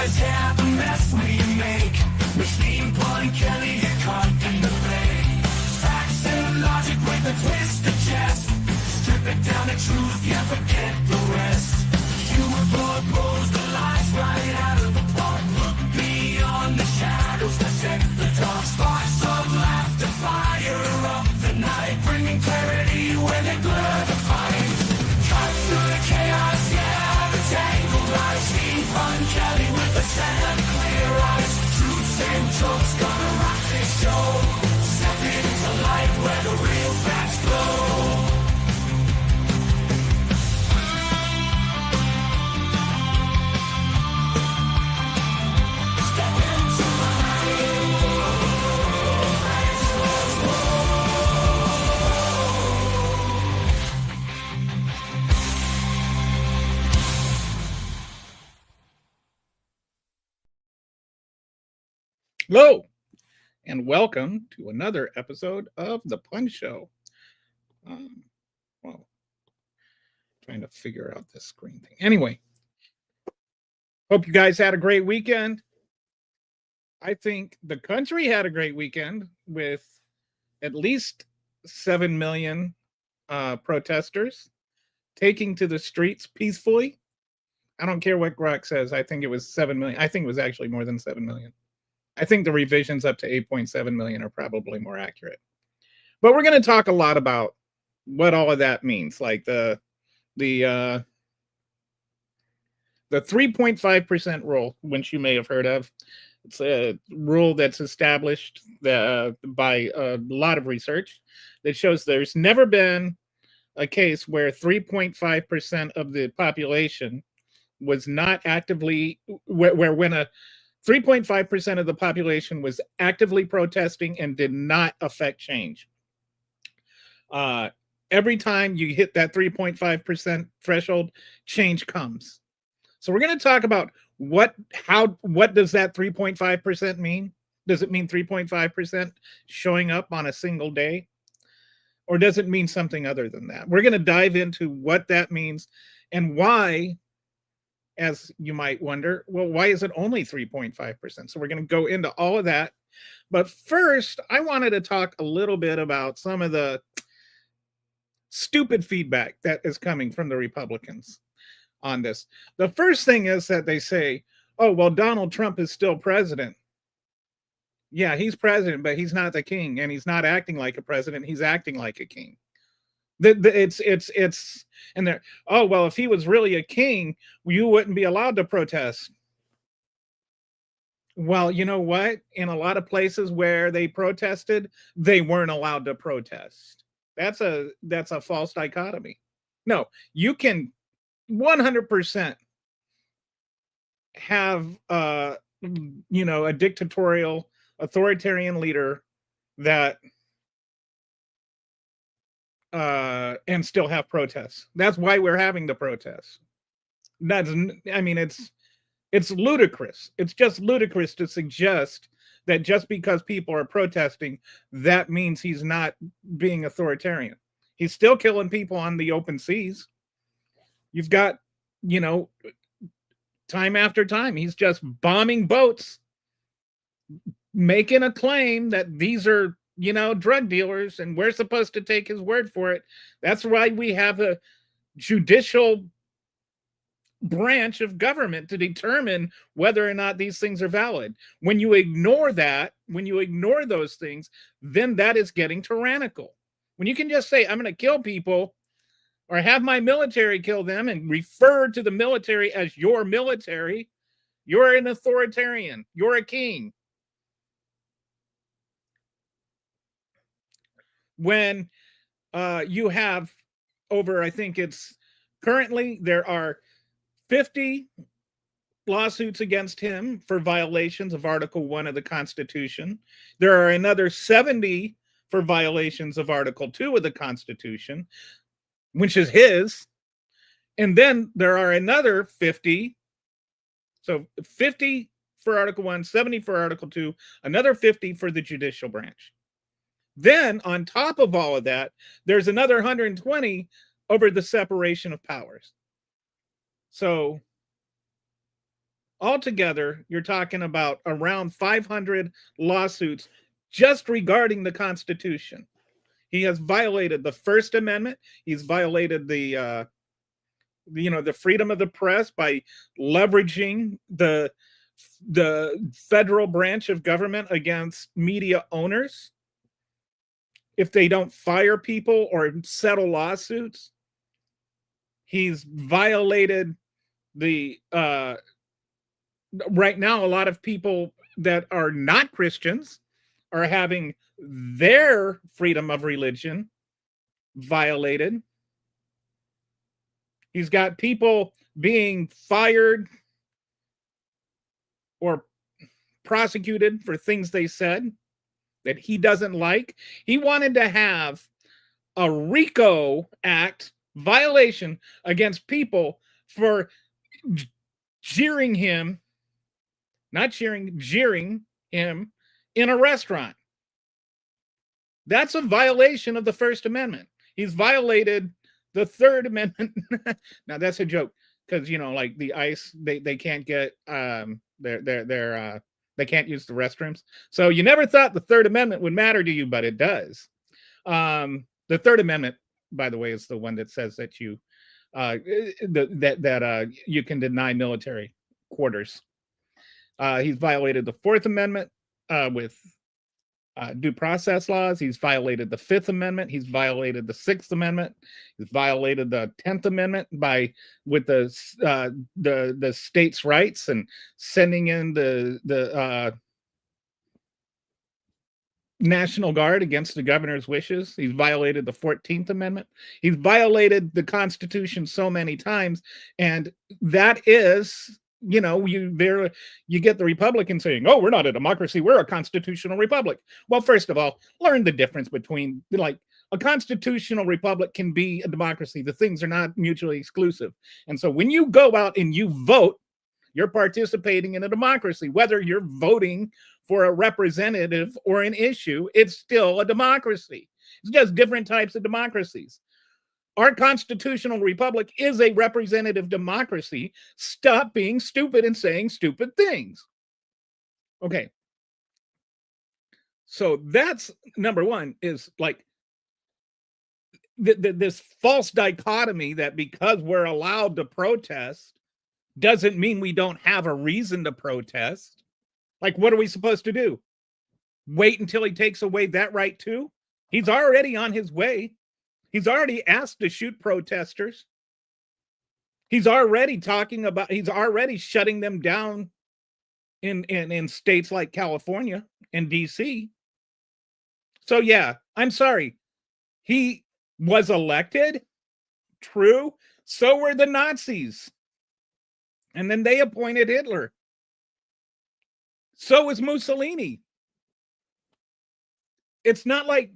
realize half the mess we make. Machine Paul and Kelly get caught in the fray. Facts and logic with a twist of chest. Strip it down to truth, yeah, forget the rest. Humor blows the lies right out of the park. Look beyond the shadows that set the dark. Sparks of laughter fire up the night, bringing clarity where they blur the fight. Cut through the chaos, yeah, the tangled lies. Steve Pun Kelly with the sand clear eyes. Truths and jokes gonna rock this show. Step into light where the real facts glow. Hello, and welcome to another episode of The Pun Show. Well, trying to figure out this screen thing. Anyway, hope you guys had a great weekend. I think the country had a great weekend with at least 7 million protesters taking to the streets peacefully. I don't care what Grok says. I think it was 7 million. I think it was actually more than 7 million. I think the revisions up to 8.7 million are probably more accurate. But we're going to talk a lot about what all of that means, like the 3.5% rule, which you may have heard of. It's a rule that's established by a lot of research that shows there's never been a case where 3.5% of the population was not actively, where when a 3.5% of the population was actively protesting and did not affect change. Every time you hit that 3.5% threshold, change comes. So we're going to talk about what does that 3.5% mean? Does it mean 3.5% showing up on a single day? Or does it mean something other than that? We're going to dive into what that means and why, as you might wonder, well, why is it only 3.5%? So we're going to go into all of that. But first, I wanted to talk a little bit about some of the stupid feedback that is coming from the Republicans on this. The first thing is that they say, oh, well, Donald Trump is still president. Yeah, he's president, but he's not the king, and he's not acting like a president. He's acting like a king. It's and they're, oh, well, if he was really a king, you wouldn't be allowed to protest. Well, you know what? In a lot of places where they protested, they weren't allowed to protest. That's a false dichotomy. No, you can 100% have a dictatorial, authoritarian leader that and still have protests. That's why we're having the protests. It's ludicrous. It's just ludicrous to suggest that just because people are protesting, that means he's not being authoritarian. He's still killing people on the open seas. You've got, time after time, he's just bombing boats, making a claim that these are drug dealers, and we're supposed to take his word for it. That's why we have a judicial branch of government to determine whether or not these things are valid. When you ignore that, when you ignore those things, then that is getting tyrannical. When you can just say, I'm going to kill people or have my military kill them and refer to the military as your military, you're an authoritarian. You're a king. When you have over, I think it's currently there are 50 lawsuits against him for violations of Article 1 of the Constitution. There are another 70 for violations of Article 2 of the Constitution, which is his. And then there are another 50. So 50 for Article 1, 70 for Article 2, another 50 for the judicial branch. Then, on top of all of that, there's another 120 over the separation of powers. So Altogether, you're talking about around 500 lawsuits just regarding the Constitution. He has violated the First Amendment. He's violated the the freedom of the press by leveraging the federal branch of government against media owners if they don't fire people or settle lawsuits. He's violated the right now, a lot of people that are not Christians are having their freedom of religion violated. He's got people being fired or prosecuted for things they said that he doesn't like. He wanted to have a RICO Act violation against people for jeering him, not cheering, jeering him in a restaurant. That's a violation of the First Amendment. He's violated the Third Amendment. Now that's a joke because like the ICE, they can't get they can't use the restrooms. So you never thought the Third Amendment would matter to you, but it does. The Third Amendment, by the way, is the one that says that you you can deny military quarters. He's violated the Fourth Amendment with due process laws. He's violated the Fifth Amendment. He's violated the Sixth Amendment. He's violated the 10th Amendment with the states' rights and sending in the National Guard against the governor's wishes. He's violated the 14th Amendment. He's violated the Constitution so many times, and that is, you get the Republicans saying, "Oh, we're not a democracy, we're a constitutional republic." Well, first of all, learn the difference between, like, a constitutional republic can be a democracy. The things are not mutually exclusive. And so when you go out and you vote, you're participating in a democracy. Whether you're voting for a representative or an issue, it's still a democracy. It's just different types of democracies. Our constitutional republic is a representative democracy. Stop being stupid and saying stupid things. Okay. So that's number one, is like this false dichotomy that because we're allowed to protest doesn't mean we don't have a reason to protest. Like, what are we supposed to do? Wait until he takes away that right too? He's already on his way. He's already asked to shoot protesters. He's already shutting them down in states like California and DC. So yeah, I'm sorry. He was elected. True. So were the Nazis. And then they appointed Hitler. So was Mussolini. It's not like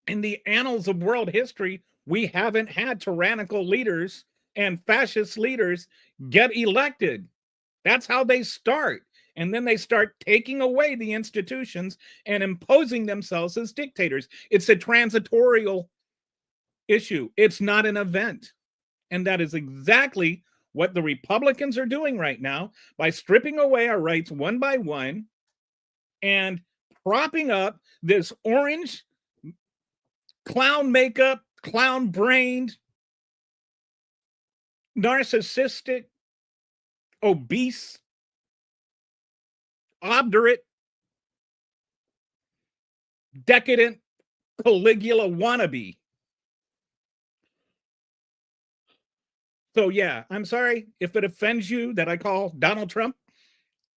in the annals of world history, we haven't had tyrannical leaders and fascist leaders get elected. That's how they start. And then they start taking away the institutions and imposing themselves as dictators. It's a transitorial issue. It's not an event. And that is exactly what the Republicans are doing right now by stripping away our rights one by one and propping up this orange clown makeup, clown brained, narcissistic, obese, obdurate, decadent Caligula wannabe. So yeah, I'm sorry if it offends you that I call Donald Trump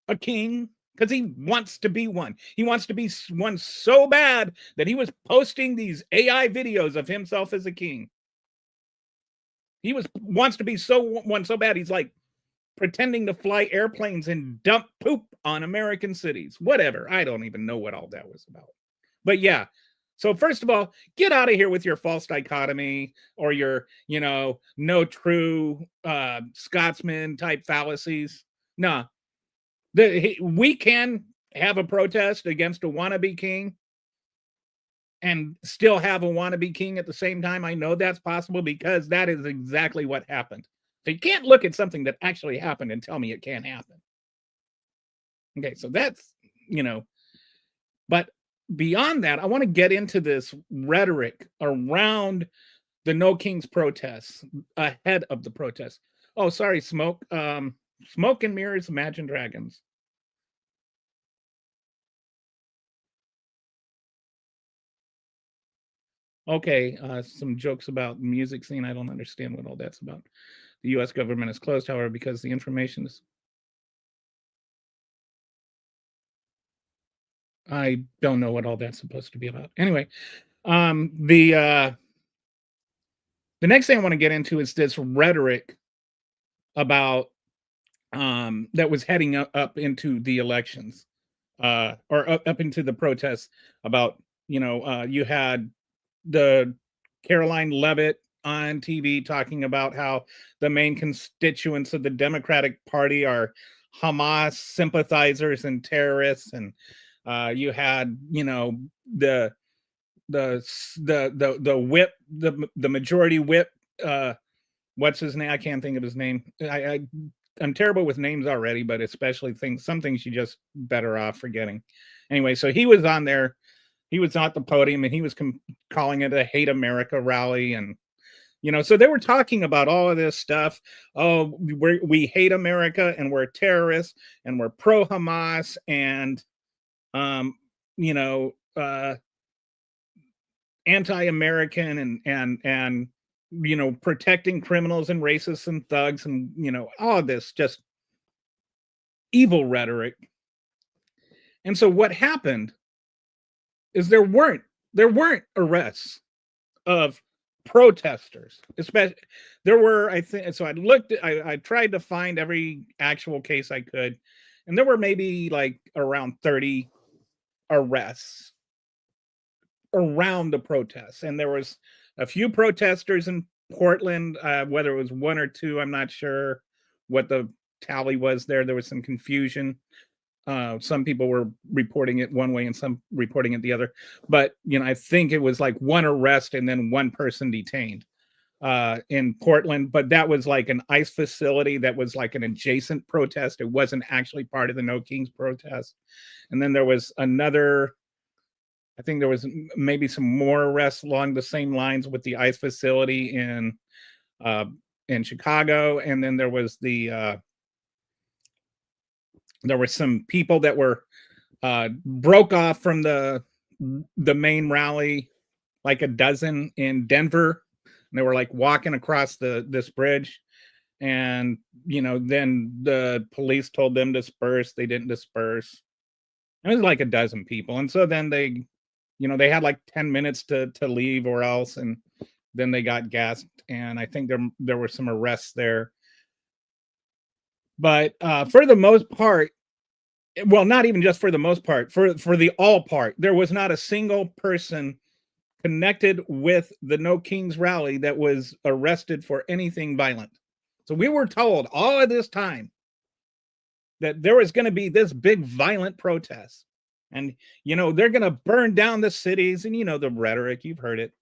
a king, because he wants to be one. He wants to be one so bad that he was posting these AI videos of himself as a king. He wants to be one so bad, he's like pretending to fly airplanes and dump poop on American cities. Whatever. I don't even know what all that was about. But yeah. So first of all, get out of here with your false dichotomy or your, no true Scotsman type fallacies. Nah. We can have a protest against a wannabe king and still have a wannabe king at the same time. I know that's possible because that is exactly what happened. So you can't look at something that actually happened and tell me it can't happen. Okay, so that's, you know, but beyond that, I want to get into this rhetoric around the No Kings protests ahead of the protests. Oh, sorry, Smoke. Smoke and Mirrors, Imagine Dragons. Okay, some jokes about music scene. I don't understand what all that's about. The U.S. government is closed, however, because the information is. I don't know what all that's supposed to be about. Anyway, the next thing I want to get into is this rhetoric about that was heading up into the elections, or up into the protests about, you had the Caroline Levitt on TV talking about how the main constituents of the Democratic Party are Hamas sympathizers and terrorists, and you had, the the whip, the majority whip, what's his name? I can't think of his name. I'm terrible with names already, but especially some things you just better off forgetting. Anyway, so he was on there. He was at the podium and he was calling it a hate America rally. And, so they were talking about all of this stuff. Oh, we hate America and we're terrorists and we're pro Hamas and, you know, anti-American and protecting criminals and racists and thugs and all of this just evil rhetoric. And so what happened is there weren't arrests of protesters. Especially there were, I think, so I tried to find every actual case I could, and there were maybe like around 30 arrests around the protests, and there was a few protesters in Portland, whether it was one or two, I'm not sure what the tally was there. There was some confusion. Some people were reporting it one way and some reporting it the other. But, I think it was like one arrest and then one person detained in Portland. But that was like an ICE facility that was like an adjacent protest. It wasn't actually part of the No Kings protest. And then there was another, I think there was maybe some more arrests along the same lines with the ICE facility in Chicago, and then there was there were some people that were broke off from the main rally, like a dozen in Denver. And they were like walking across this bridge, and then the police told them to disperse. They didn't disperse. It was like a dozen people, and so then they had like 10 minutes to leave or else, and then they got gassed, and I think there were some arrests there. But for the most part, well, not even just for the most part, for the all part, there was not a single person connected with the No Kings rally that was arrested for anything violent. So we were told all of this time that there was going to be this big violent protest. And, they're going to burn down the cities. And, the rhetoric, you've heard it.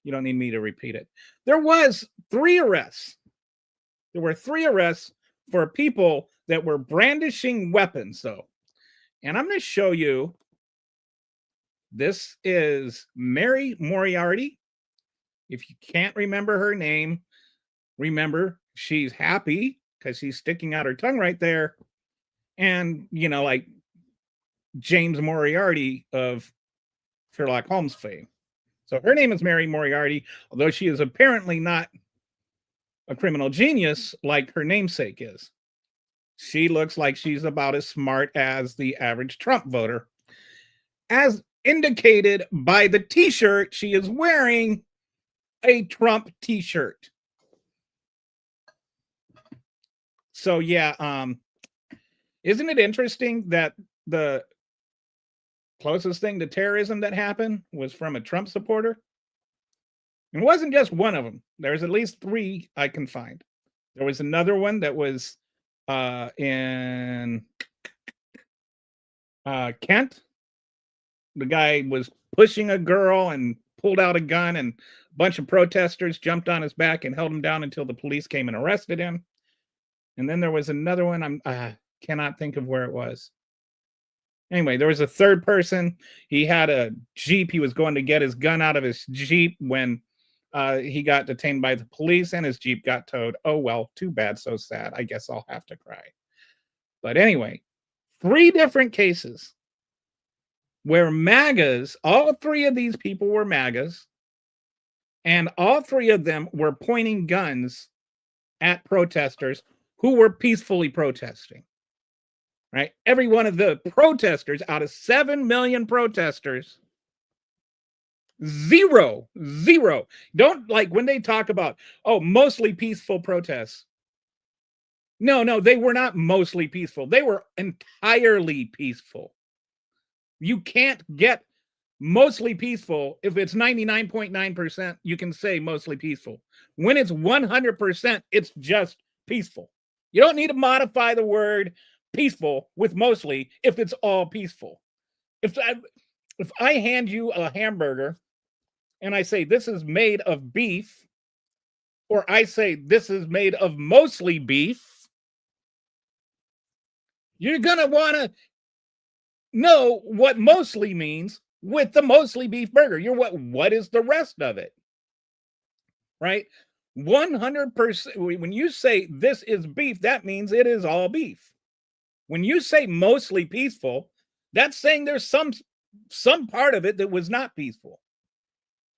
You don't need me to repeat it. There was 3 arrests. There were 3 arrests for people that were brandishing weapons, though. And I'm going to show you. This is Mary Moriarty. If you can't remember her name, remember she's happy because she's sticking out her tongue right there. And, like James Moriarty of Sherlock Holmes fame. So her name is Mary Moriarty, although she is apparently not a criminal genius like her namesake is. She looks like she's about as smart as the average Trump voter, as indicated by the t-shirt she is wearing, a Trump t-shirt. So yeah, isn't it interesting that the closest thing to terrorism that happened was from a Trump supporter? It wasn't just one of them. There's at least 3 I can find. There was another one that was in Kent. The guy was pushing a girl and pulled out a gun, and a bunch of protesters jumped on his back and held him down until the police came and arrested him. And then there was another one. Cannot think of where it was. Anyway, there was a third person. He had a Jeep. He was going to get his gun out of his Jeep when he got detained by the police and his Jeep got towed. Oh, well, too bad. So sad. I guess I'll have to cry. But anyway, 3 different cases where MAGAs, all 3 of these people were MAGAs, and all 3 of them were pointing guns at protesters who were peacefully protesting. Right? Every one of the protesters out of 7 million protesters, zero. Don't, like, when they talk about, oh, mostly peaceful protests. No, they were not mostly peaceful. They were entirely peaceful. You can't get mostly peaceful if it's 99.9%. You can say mostly peaceful. When it's 100%, it's just peaceful. You don't need to modify the word peaceful with mostly if it's all peaceful. If I hand you a hamburger and I say this is made of beef, or I say this is made of mostly beef, you're gonna want to know what mostly means with the mostly beef burger. What is the rest of it? Right? 100%. When you say this is beef, that means it is all beef. When you say mostly peaceful, that's saying there's some part of it that was not peaceful.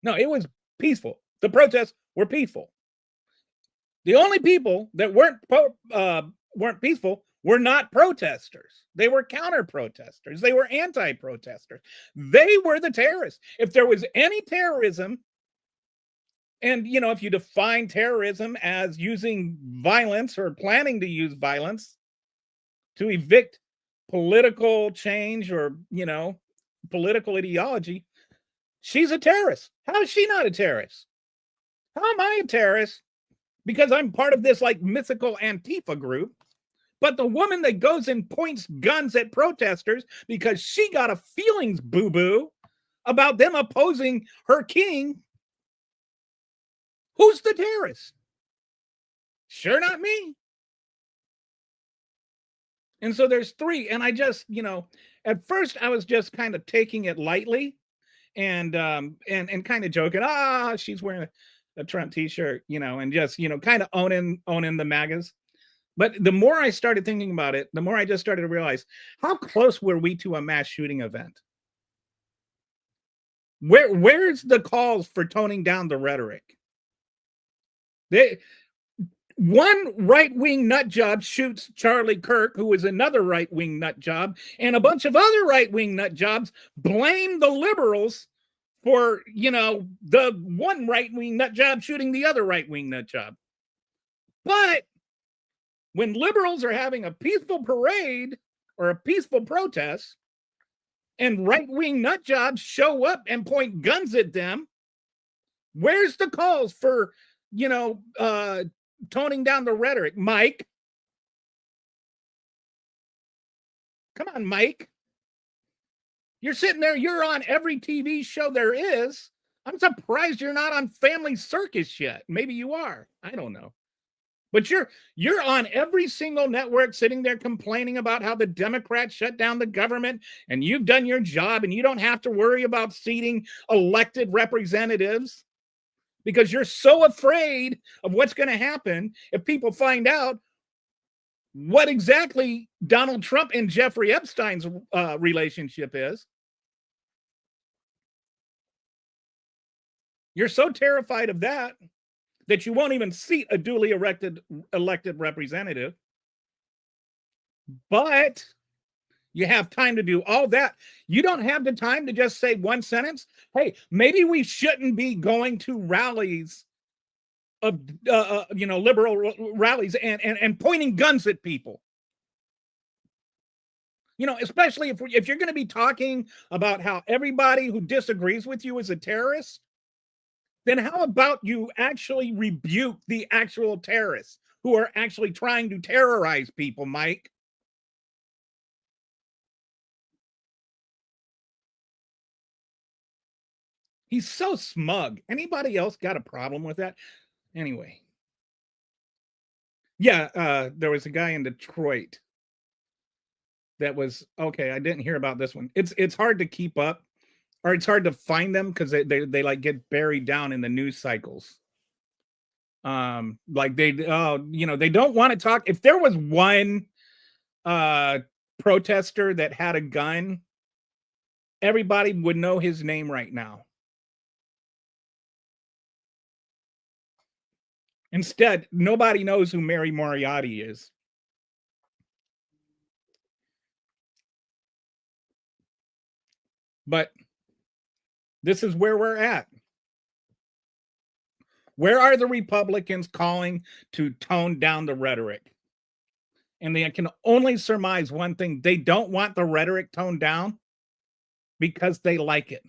No, it was peaceful. The protests were peaceful. The only people that weren't peaceful were not protesters. They were counter-protesters. They were anti-protesters. They were the terrorists. If there was any terrorism, and, if you define terrorism as using violence or planning to use violence to evict political change or, political ideology, she's a terrorist. How is she not a terrorist? How am I a terrorist? Because I'm part of this mythical Antifa group. But the woman that goes and points guns at protesters because she got a feelings boo-boo about them opposing her king, who's the terrorist? Sure not me. And so there's 3. And I just, at first I was just kind of taking it lightly and kind of joking. She's wearing a Trump t-shirt, and just, kind of owning the MAGAs. But the more I started thinking about it, the more I just started to realize how close were we to a mass shooting event? Where's the calls for toning down the rhetoric? One right-wing nut job shoots Charlie Kirk, who is another right-wing nut job, and a bunch of other right-wing nut jobs blame the liberals for, the one right-wing nut job shooting the other right-wing nut job. But when liberals are having a peaceful parade or a peaceful protest and right-wing nut jobs show up and point guns at them, where's the calls for, toning down the rhetoric? Mike? Come on, Mike. You're sitting there, you're on every TV show there is. I'm surprised you're not on Family Circus yet. Maybe you are. I don't know. But you're on every single network sitting there complaining about how the Democrats shut down the government and you've done your job and you don't have to worry about seating elected representatives because you're so afraid of what's going to happen if people find out what exactly Donald Trump and Jeffrey Epstein's relationship is. You're so terrified of that you won't even seat a duly elected representative. But you have time to do all that. You don't have the time to just say one sentence. Hey, maybe we shouldn't be going to rallies of, liberal rallies and pointing guns at people. Especially if you're going to be talking about how everybody who disagrees with you is a terrorist, then how about you actually rebuke the actual terrorists who are actually trying to terrorize people, Mike? He's so smug. Anybody else got a problem with that? Anyway. Yeah, there was a guy in Detroit that was okay. I didn't hear about this one. It's hard to keep up, or it's hard to find them because they like get buried down in the news cycles. Like they don't want to talk. If there was one uh protester that had a gun, everybody would know his name right now. Instead, nobody knows who Mary Moriarty is. But this is where we're at. Where are the Republicans calling to tone down the rhetoric? And they can only surmise one thing: they don't want the rhetoric toned down because they like it.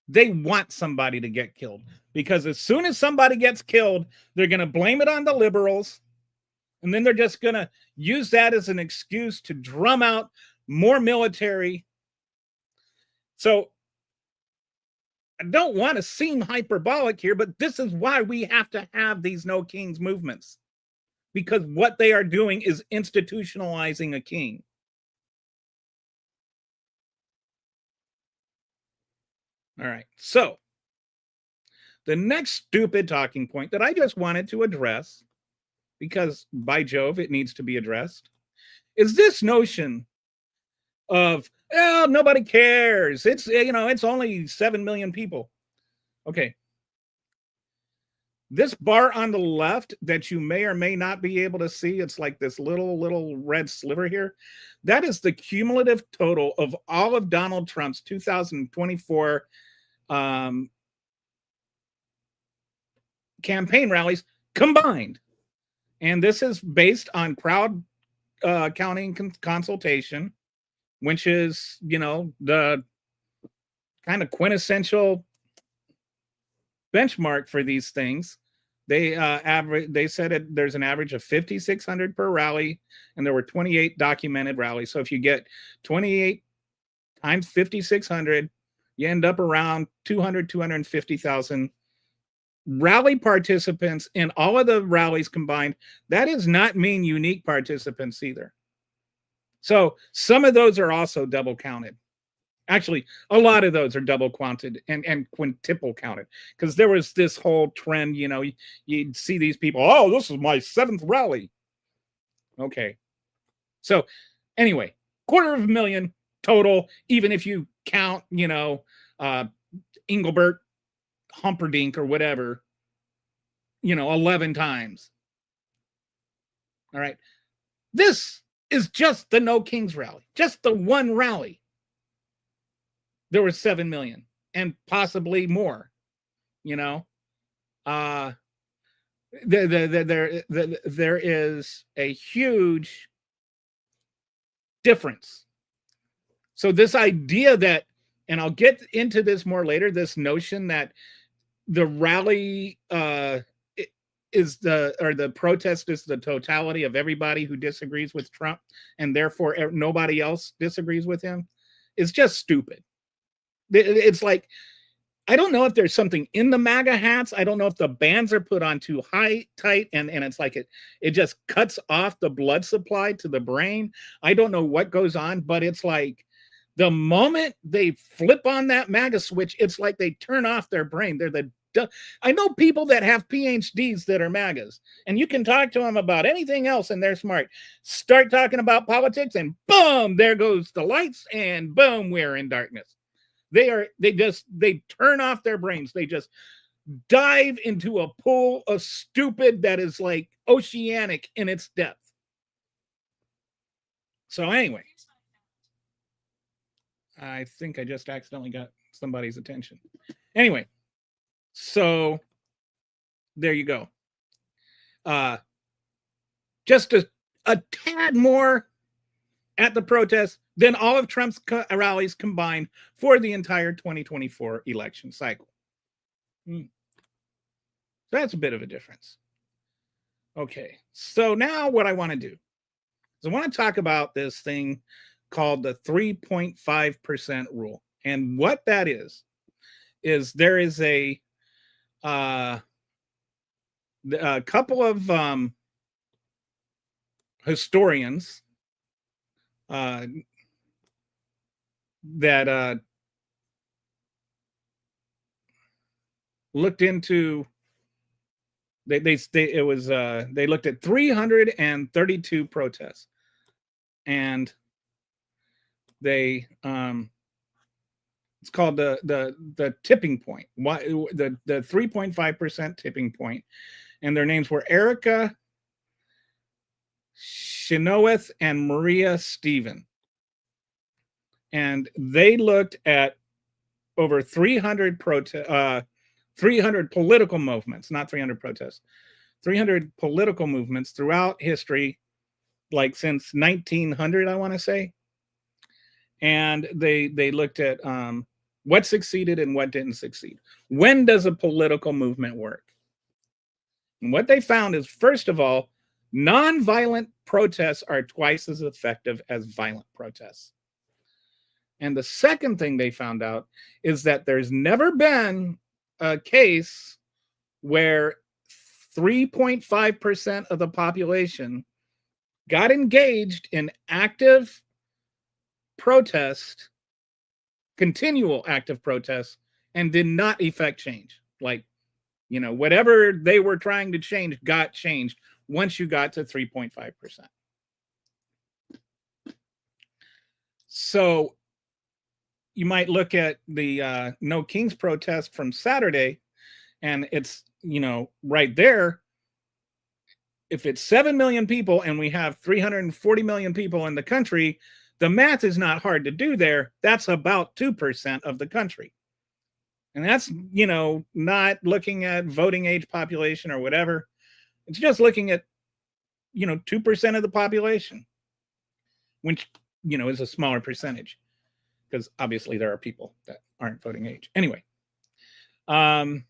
They want somebody to get killed, because as soon as somebody gets killed, they're going to blame it on the liberals. And then they're just going to use that as an excuse to drum out more military. So I don't want to seem hyperbolic here, but this is why we have to have these no kings movements, because what they are doing is institutionalizing a king. All right. So the next stupid talking point that I just wanted to address, because by Jove, it needs to be addressed, is this notion of, oh, nobody cares. It's only 7 million people. Okay. This bar on the left that you may or may not be able to see, it's like this little red sliver here. That is the cumulative total of all of Donald Trump's 2024 campaign rallies combined. And this is based on crowd counting consultation, which is, the kind of quintessential benchmark for these things. They said there's an average of 5,600 per rally, and there were 28 documented rallies. So if you get 28 times 5,600, you end up around 250,000 rally participants in all of the rallies combined. That does not mean unique participants either. So some of those are also double counted. Actually, a lot of those are double counted and quintuple counted, because there was this whole trend, you'd see these people, oh, this is my 7th rally. Okay. So anyway, 250,000 total, even if you count, Engelbert Humperdinck or whatever, 11 times. All right. This is just the No Kings rally, just the one rally. There were 7 million and possibly more, there is a huge difference. So this idea that, and I'll get into this more later, this notion that the rally the protest is the totality of everybody who disagrees with Trump, and therefore nobody else disagrees with him, is just stupid. It's like, I don't know if there's something in the MAGA hats. I don't know if the bands are put on too tight, and it's like it just cuts off the blood supply to the brain. I don't know what goes on, but it's like the moment they flip on that MAGA switch, it's like they turn off their brain. I know people that have PhDs that are MAGAs, and you can talk to them about anything else and they're smart. Start talking about politics and boom, there goes the lights, and boom, we're in darkness. They turn off their brains. They just dive into a pool of stupid that is like oceanic in its depth. So anyway, I think I just accidentally got somebody's attention. Anyway, so there you go. Just a tad more at the protest than all of Trump's rallies combined for the entire 2024 election cycle. So that's a bit of a difference. Okay, so now what I want to do is I want to talk about this thing called the 3.5% rule. And what that is there is a couple of historians that looked into they looked at 332 protests, and they it's called the tipping point. Why the 3.5% tipping point, and their names were Erica Chenoweth and Maria Stephen. And they looked at over 300 political movements, not 300 protests, 300 political movements throughout history, like since 1900, I want to say. And they looked at what succeeded and what didn't succeed. When does a political movement work? And what they found is, first of all, nonviolent protests are twice as effective as violent protests. And the second thing they found out is that there's never been a case where 3.5% of the population got engaged in active protest, continual active protest, and did not effect change. Like, you know, whatever they were trying to change got changed once you got to 3.5%. So you might look at the No Kings protest from Saturday, and it's, you know, right there. If it's 7 million people and we have 340 million people in the country, the math is not hard to do there. That's about 2% of the country. And that's, you know, not looking at voting age population or whatever. It's just looking at, you know, 2% of the population, which, you know, is a smaller percentage, because obviously there are people that aren't voting age. Anyway, so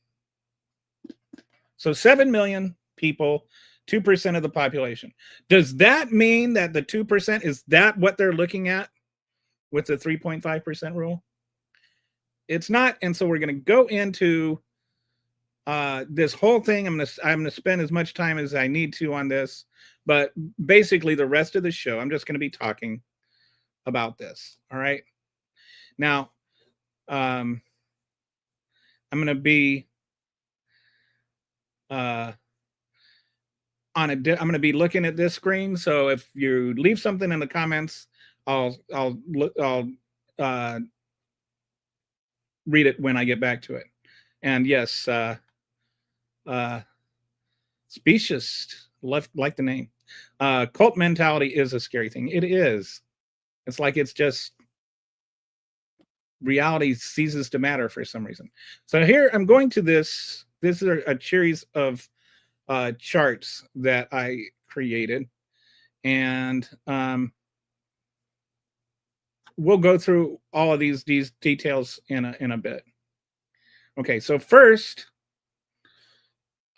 7 million people, 2% of the population. Does that mean that the 2%, is that what they're looking at with the 3.5% rule? It's not. And so we're going to go into this whole thing. I'm going to spend as much time as I need to on this, but basically the rest of the show, I'm just going to be talking about this. All right. Now, I'm going to be I'm going to be looking at this screen. So if you leave something in the comments, I'll read it when I get back to it. And yes, specious, like the name. Cult mentality is a scary thing. It is. It's like it's just reality ceases to matter for some reason. So here I'm going to this. This is a series of charts that I created, and we'll go through all of these details in a bit. Okay, so first,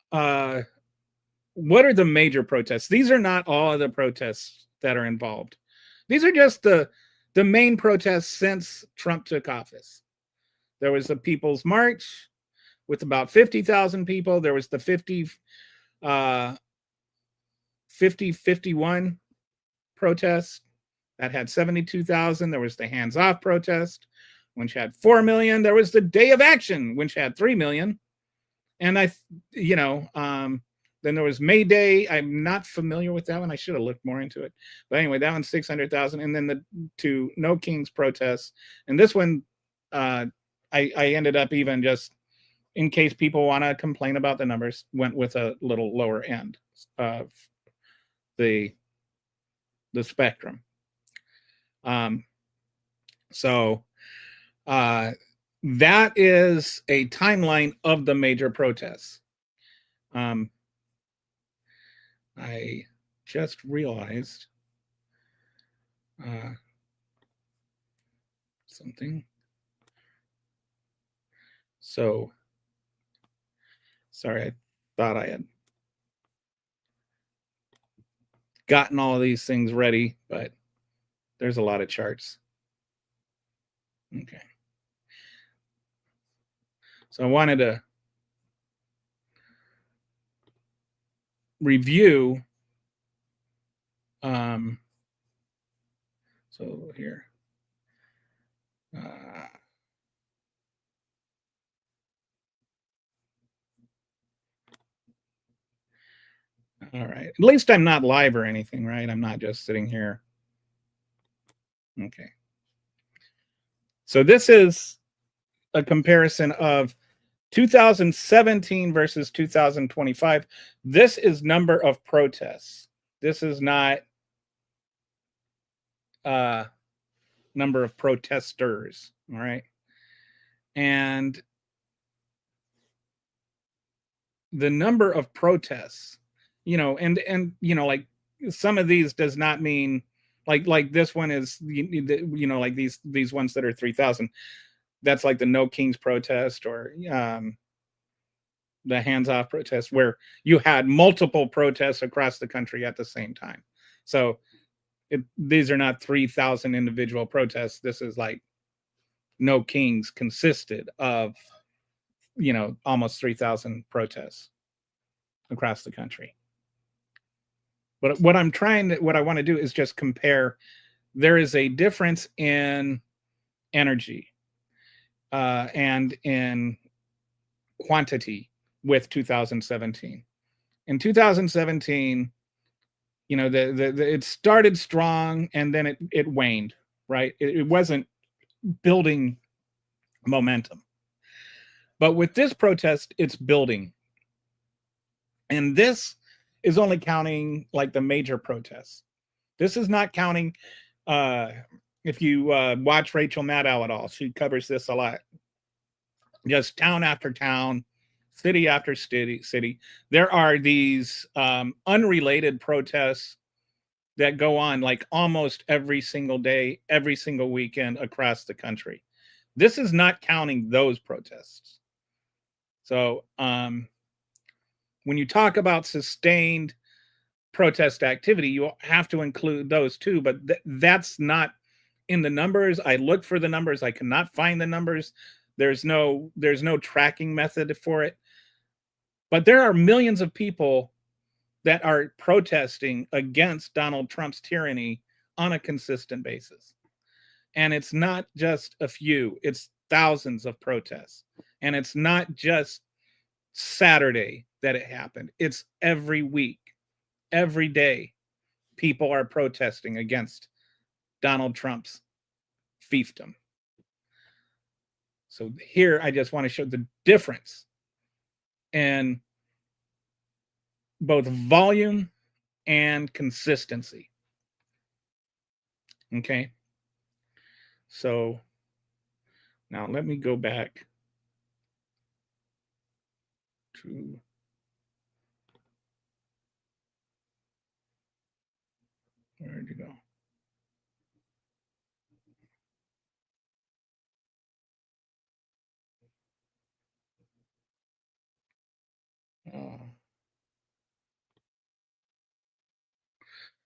what are the major protests? These are not all of the protests that are involved. These are just the main protests since Trump took office. There was the People's March with about 50,000 people. There was the 50-51 protest that had 72,000. There was the Hands Off protest, which had 4 million. There was the Day of Action, which had 3 million. And then there was May Day. I'm not familiar with that one. I should have looked more into it. But anyway, that one's 600,000. And then the two No Kings protests. And this one, I ended up, even just in case people want to complain about the numbers, went with a little lower end of the spectrum. So that is a timeline of the major protests. I just realized something. So, sorry, I thought I had gotten all of these things ready, but there's a lot of charts. Okay. So I wanted to review So here. All right. At least I'm not live or anything, right? I'm not just sitting here. Okay. So this is a comparison of 2017 versus 2025. This is number of protests. This is not number of protesters. All right. And the number of protests, and like some of these does not mean like this one is, like these ones that are 3,000. That's like the No Kings protest, or the hands off protest, where you had multiple protests across the country at the same time. So these are not 3,000 individual protests. This is like No Kings consisted of, almost 3,000 protests across the country. But what I want to do is just compare. There is a difference in energy and in quantity with 2017. In 2017, it started strong and then it waned, right? It wasn't building momentum. But with this protest, it's building. And this is only counting like the major protests. This is not counting, if you watch Rachel Maddow at all, she covers this a lot. Just town after town, city after city. There are these unrelated protests that go on like almost every single day, every single weekend across the country. This is not counting those protests. So when you talk about sustained protest activity, you have to include those too, but that's not in the numbers. I looked for the numbers. I cannot find the numbers. There's no tracking method for it. But there are millions of people that are protesting against Donald Trump's tyranny on a consistent basis. And it's not just a few, it's thousands of protests. And it's not just Saturday that it happened. It's every week, every day, people are protesting against Donald Trump's fiefdom. So here, I just want to show the difference in both volume and consistency. Okay. So now let me go back to where did you go?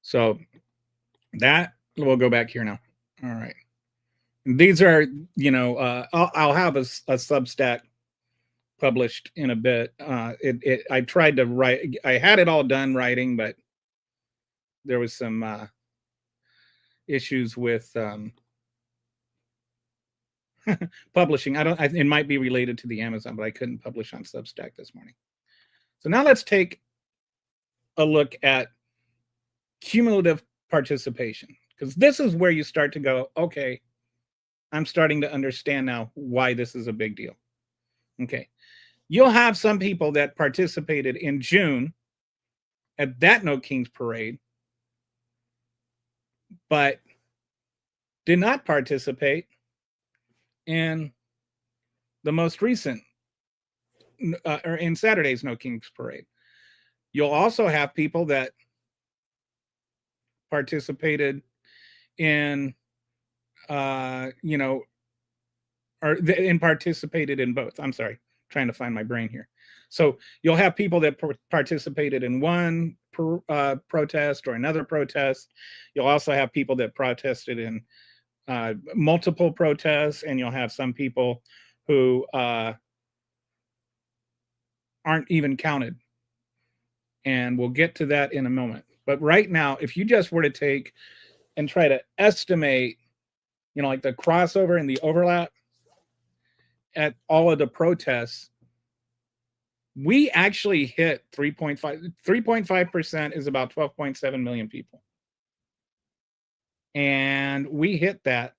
So that we'll go back here now. All right. These are, I'll have a Substack published in a bit. I tried to write, I had it all done writing, but there was some issues with publishing. It might be related to the Amazon, but I couldn't publish on Substack this morning. So now let's take a look at cumulative participation, because this is where you start to go, okay, I'm starting to understand now why this is a big deal. Okay. You'll have some people that participated in June at that No Kings parade, but did not participate in the most recent, or in Saturday's No Kings parade. You'll also have people that participated in, participated in both. I'm sorry, trying to find my brain here. So you'll have people that participated in one protest or another protest. You'll also have people that protested in multiple protests, and you'll have some people who aren't even counted. And we'll get to that in a moment. But right now, if you just were to take and try to estimate, like the crossover and the overlap at all of the protests, we actually hit 3.5% is about 12.7 million people. And we hit that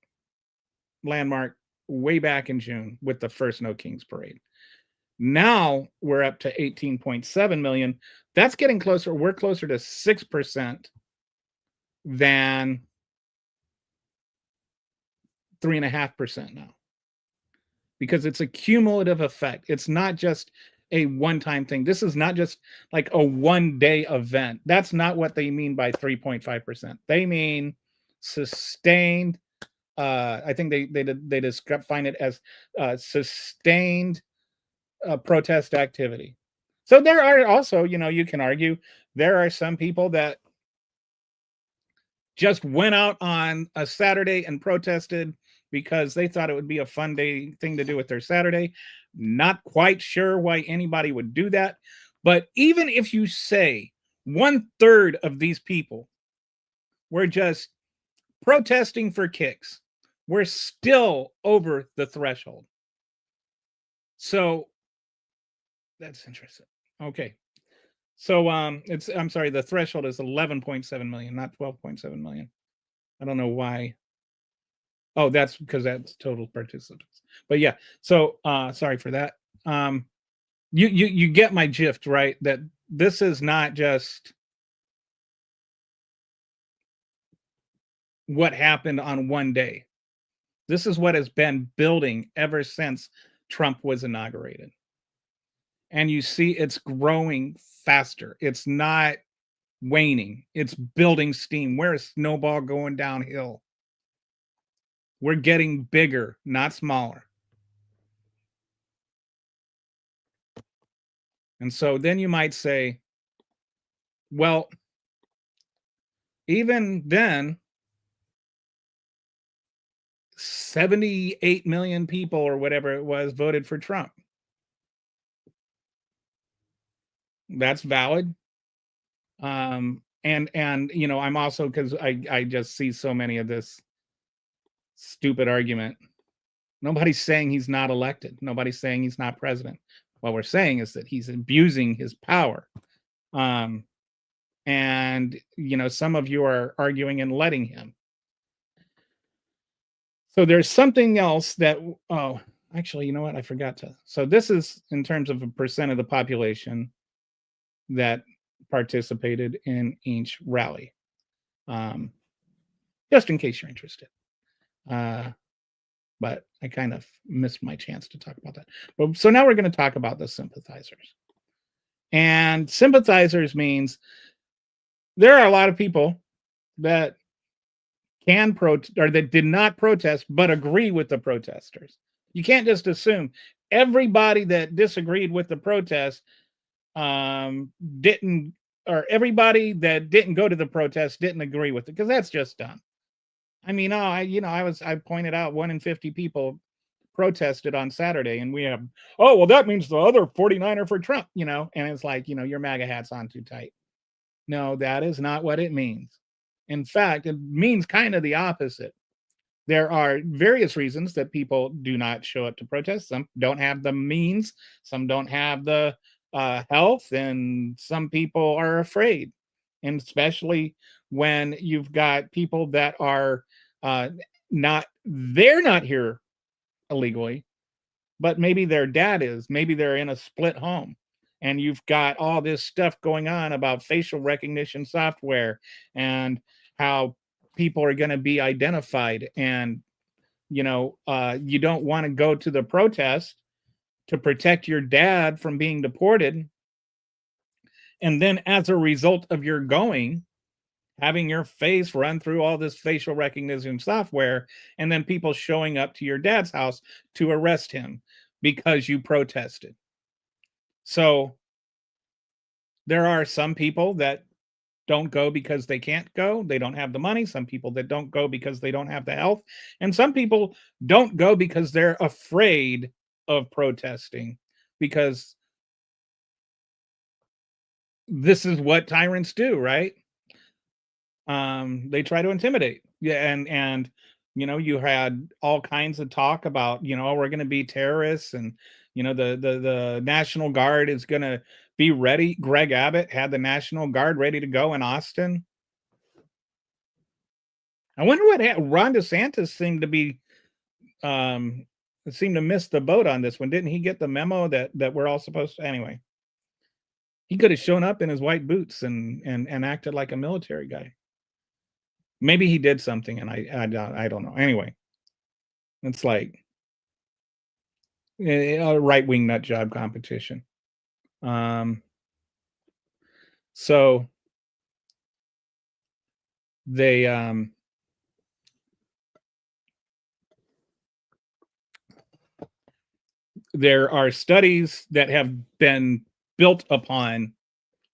landmark way back in June with the first No Kings parade. Now we're up to 18.7 million. That's getting closer. We're closer to 6% than 3.5% now, because it's a cumulative effect. It's not just a one-time thing. This is not just like a one-day event. That's not what they mean by 3.5%. They mean sustained. I think they define it as sustained protest activity. So there are also, you can argue there are some people that just went out on a Saturday and protested because they thought it would be a fun thing to do with their Saturday. Not quite sure why anybody would do that. But even if you say 1/3 of these people were just protesting for kicks, we're still over the threshold. So that's interesting. Okay. So I'm sorry, the threshold is 11.7 million, not 12.7 million. I don't know why. Oh, that's because that's total participants. But yeah, so sorry for that. You get my gist, right? That this is not just what happened on one day. This is what has been building ever since Trump was inaugurated. And you see it's growing faster. It's not waning. It's building steam. We're a snowball going downhill. We're getting bigger, not smaller. And so then you might say, well, even then, 78 million people or whatever it was voted for Trump. That's valid. And I'm also, because I just see so many of this stupid argument. Nobody's saying he's not elected. Nobody's saying he's not president. What we're saying is that he's abusing his power. And some of you are arguing and letting him. So there's something else that, actually, you know what? I forgot to. So this is in terms of a percent of the population that participated in each rally. Just in case you're interested. But I kind of missed my chance to talk about that. So now we're going to talk about the sympathizers. And sympathizers means there are a lot of people that can protest, or that did not protest but agree with the protesters. You can't just assume everybody that disagreed with the protest didn't, or everybody that didn't go to the protest didn't agree with it, because that's just dumb. I mean, I pointed out 1 in 50 people protested on Saturday, and we have, well, that means the other 49 are for Trump, and it's like, your MAGA hat's on too tight. No, that is not what it means. In fact, it means kind of the opposite. There are various reasons that people do not show up to protest. Some don't have the means, some don't have the health, and some people are afraid. And especially when you've got people that are they're not here illegally, but maybe their dad is, maybe they're in a split home. And you've got all this stuff going on about facial recognition software and how people are going to be identified. And, you don't want to go to the protest to protect your dad from being deported. And then as a result of your going, having your face run through all this facial recognition software, and then people showing up to your dad's house to arrest him because you protested. So there are some people that don't go because they can't go. They don't have the money. Some people that don't go because they don't have the health. And some people don't go because they're afraid of protesting, because this is what tyrants do, right? They try to intimidate. Yeah, and you had all kinds of talk about, we're going to be terrorists, and the National Guard is going to be ready. Greg Abbott had the National Guard ready to go in Austin. I wonder what Ron DeSantis seemed to miss the boat on this one. Didn't he get the memo that we're all supposed to? Anyway, he could have shown up in his white boots and acted like a military guy. Maybe he did something, and I don't know. Anyway, it's like a right-wing nut job competition. So they there are studies that have been built upon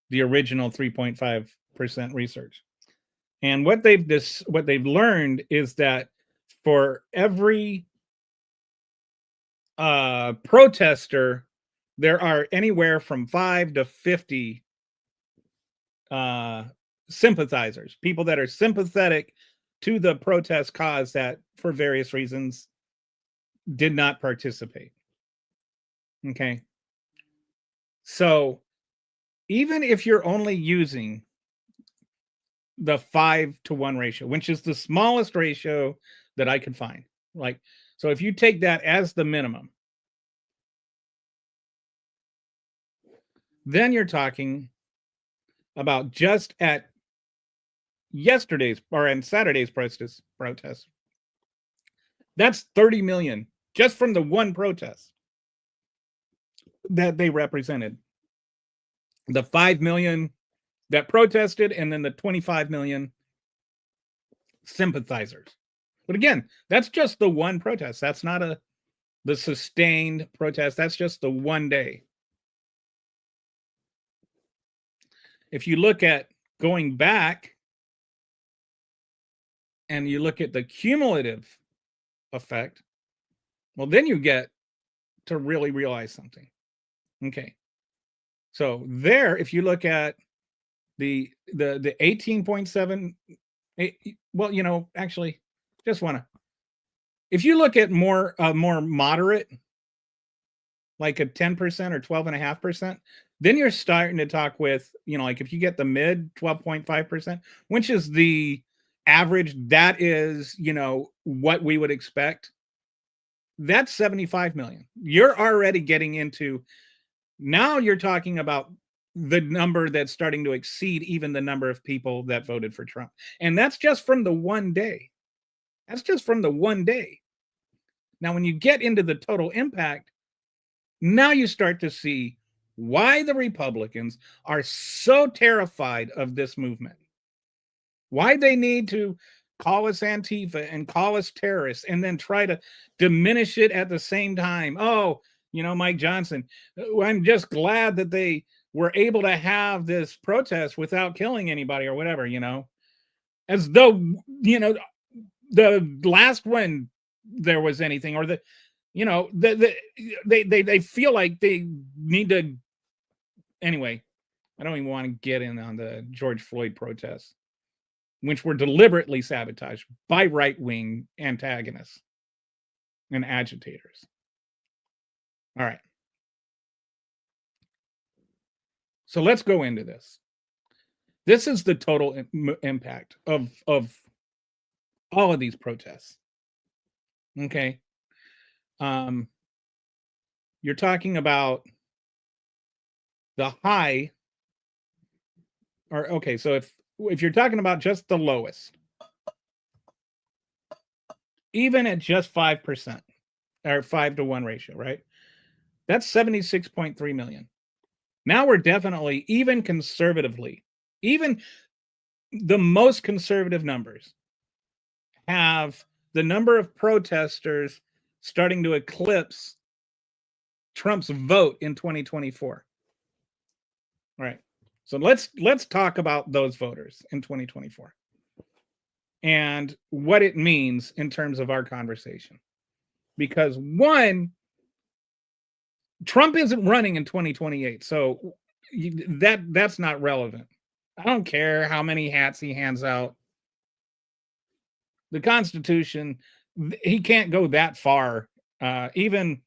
the original 3.5% research. And what they've learned is that for every protester, there are anywhere from 5 to 50 sympathizers, people that are sympathetic to the protest cause that, for various reasons, did not participate. Okay. So even if you're only using the 5-to-1 ratio, which is the smallest ratio that I could find, so if you take that as the minimum, then you're talking about just at yesterday's or in Saturday's protest, that's 30 million just from the one protest that they represented. The 5 million that protested, and then the 25 million sympathizers. But again, that's just the one protest. That's not the sustained protest. That's just the one day. If you look at going back and you look at the cumulative effect, well, then you get to really realize something. Okay. So there, if you look at the 18.7, well, actually, just want to, if you look at more moderate, like a 10% or 12.5%, then you're starting to talk with, like if you get the mid 12.5%, which is the average, that is, what we would expect. That's 75 million. You're already getting into, now you're talking about the number that's starting to exceed even the number of people that voted for Trump. And that's just from the one day. That's just from the one day. Now, when you get into the total impact, now you start to see why the Republicans are so terrified of this movement. Why they need to call us Antifa and call us terrorists and then try to diminish it at the same time. Oh, Mike Johnson, I'm just glad that they were able to have this protest without killing anybody or whatever, as though, the last one there was anything, or they feel like they need to. Anyway, I don't even want to get in on the George Floyd protests, which were deliberately sabotaged by right-wing antagonists and agitators. All right. So let's go into this. This is the total impact of all of these protests. Okay. You're talking about the high, or okay, so if you're talking about just the lowest, even at just 5% or 5-to-1 ratio, right? That's 76.3 million. Now we're definitely, even conservatively, even the most conservative numbers have the number of protesters starting to eclipse Trump's vote in 2024. All right. So let's talk about those voters in 2024 and what it means in terms of our conversation. Because one, Trump isn't running in 2028, so that's not relevant. I don't care how many hats he hands out. the Constitution, he can't go that far. Even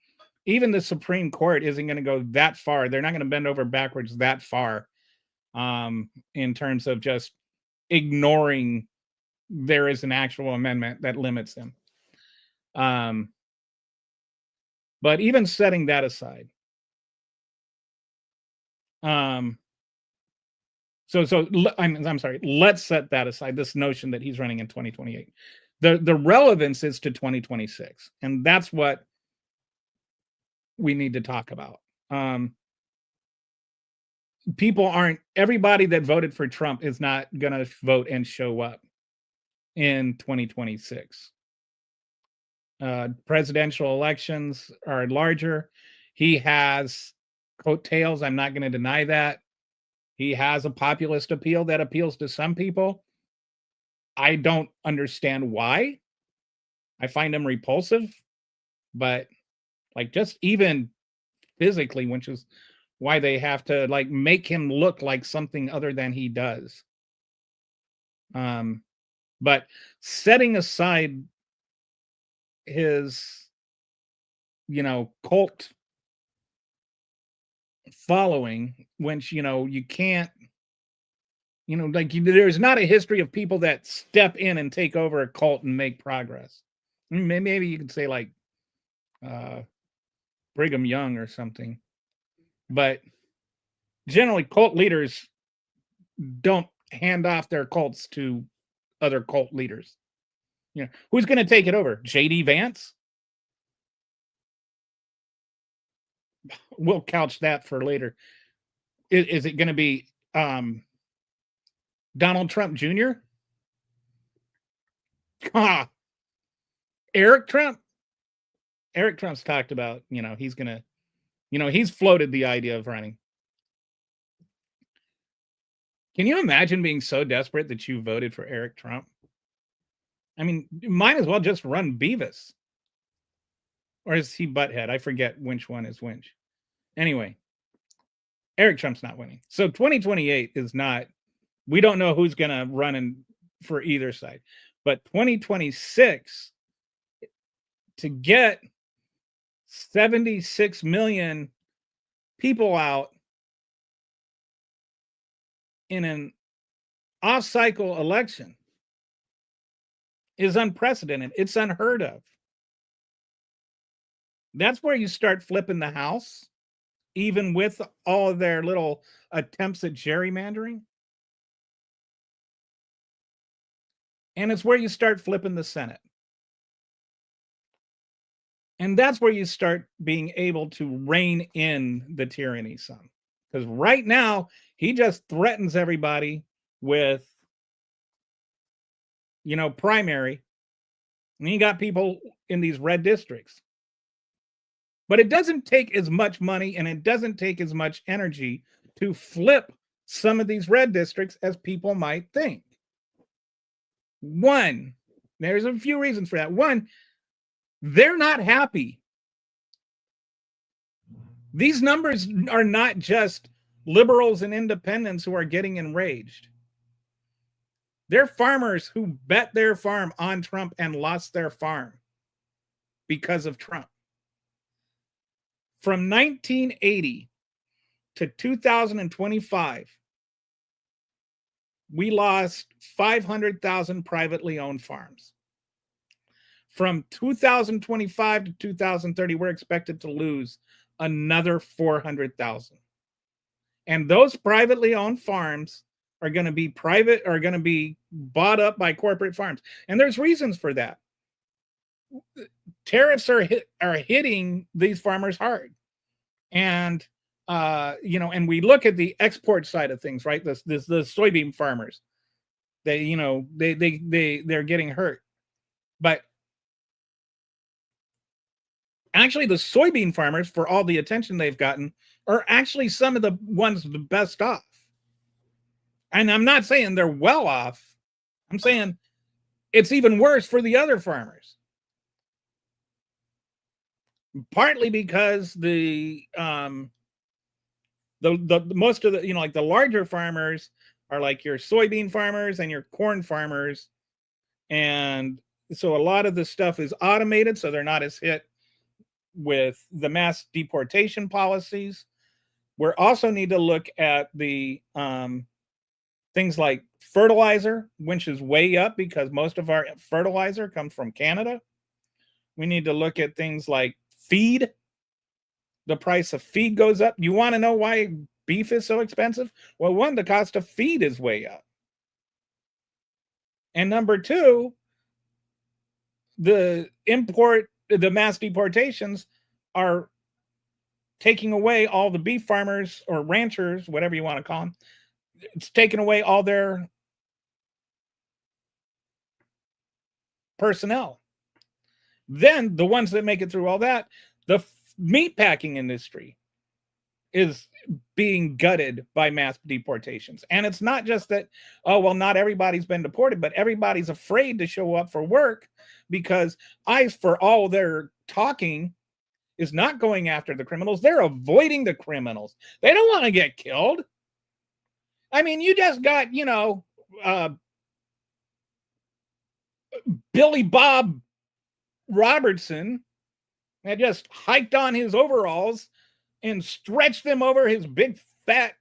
the Supreme Court isn't going to go that far. They're not going to bend over backwards that far, in terms of just ignoring there is an actual amendment that limits him. But even setting that aside, I'm sorry. Let's set that aside. This notion that he's running in 2028. The relevance is to 2026, and that's what we need to talk about. Everybody that voted for Trump is not going to vote and show up in 2026. Presidential elections are larger. He has coattails. I'm not going to deny that. He has a populist appeal that appeals to some people. I don't understand why. I find him repulsive, but like just even physically, which is why they have to like make him look like something other than he does. But setting aside his, cult following, which, you can't, there's not a history of people that step in and take over a cult and make progress. Maybe you could say like Brigham Young or something, but generally cult leaders don't hand off their cults to other cult leaders. Who's going to take it over? JD Vance? We'll couch that for later. Is it going to be Donald Trump Jr.? Eric Trump? Eric Trump's talked about, he's going to, he's floated the idea of running. Can you imagine being so desperate that you voted for Eric Trump? I mean, you might as well just run Beavis. Or is he Butthead? I forget which one is which. Anyway, Eric Trump's not winning. So 2028 is not, we don't know who's going to run for either side. But 2026, to get 76 million people out in an off-cycle election is unprecedented. It's unheard of. That's where you start flipping the House, even with all of their little attempts at gerrymandering. And it's where you start flipping the Senate. And that's where you start being able to rein in the tyranny some. Because right now, he just threatens everybody with, primary. And you got people in these red districts. But it doesn't take as much money and it doesn't take as much energy to flip some of these red districts as people might think. One, there's a few reasons for that. One, they're not happy. These numbers are not just liberals and independents who are getting enraged. They're farmers who bet their farm on Trump and lost their farm because of Trump. From 1980 to 2025, we lost 500,000 privately owned farms. From 2025 to 2030, we're expected to lose another 400,000. And those privately owned farms are going to be bought up by corporate farms. And there's reasons for that. Tariffs are hitting these farmers hard. And and we look at the export side of things, right? The soybean farmers, they're getting hurt. But actually the soybean farmers, for all the attention they've gotten, are actually some of the ones the best off. And I'm not saying they're well off. I'm saying it's even worse for the other farmers. Partly because the most of the, like the larger farmers are like your soybean farmers and your corn farmers. And, so a lot of the stuff is automated, so they're not as hit with the mass deportation policies. We also need to look at the things like fertilizer, which is way up because most of our fertilizer comes from Canada. We need to look at things like feed. The price of feed goes up. You want to know why beef is so expensive? Well, one, the cost of feed is way up. And number two, the mass deportations are taking away all the beef farmers or ranchers, whatever you want to call them. It's taking away all their personnel. Then the ones that make it through all that, the meat packing industry is being gutted by mass deportations. And it's not just that, oh, well, not everybody's been deported, but everybody's afraid to show up for work because ICE, for all their talking, is not going after the criminals. They're avoiding the criminals. They don't want to get killed. I mean, you just got, Billy Bob Robertson had just hiked on his overalls and stretched them over his big fat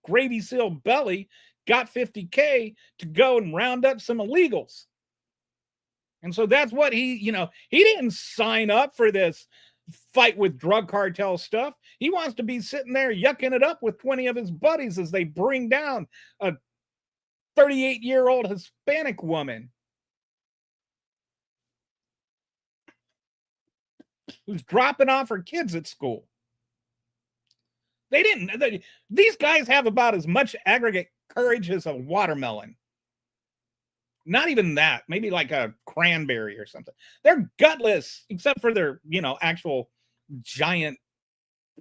gravy seal belly, got $50K to go and round up some illegals. And so that's what he didn't sign up for this fight with drug cartel stuff. He wants to be sitting there yucking it up with 20 of his buddies as they bring down a 38-year-old Hispanic woman who's dropping off her kids at school. These guys have about as much aggregate courage as a watermelon. Not even that, maybe like a cranberry or something. They're gutless, except for their, actual giant,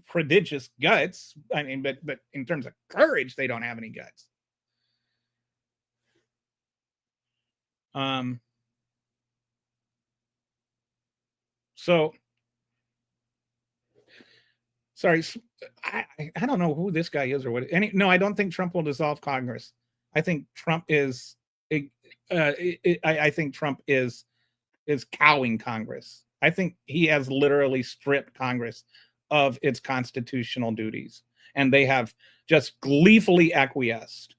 prodigious guts. I mean, but in terms of courage, they don't have any guts. So, sorry, I don't know who this guy is or what. No, I don't think Trump will dissolve Congress. I think Trump is. I think Trump is cowing Congress. I think he has literally stripped Congress of its constitutional duties, and they have just gleefully acquiesced.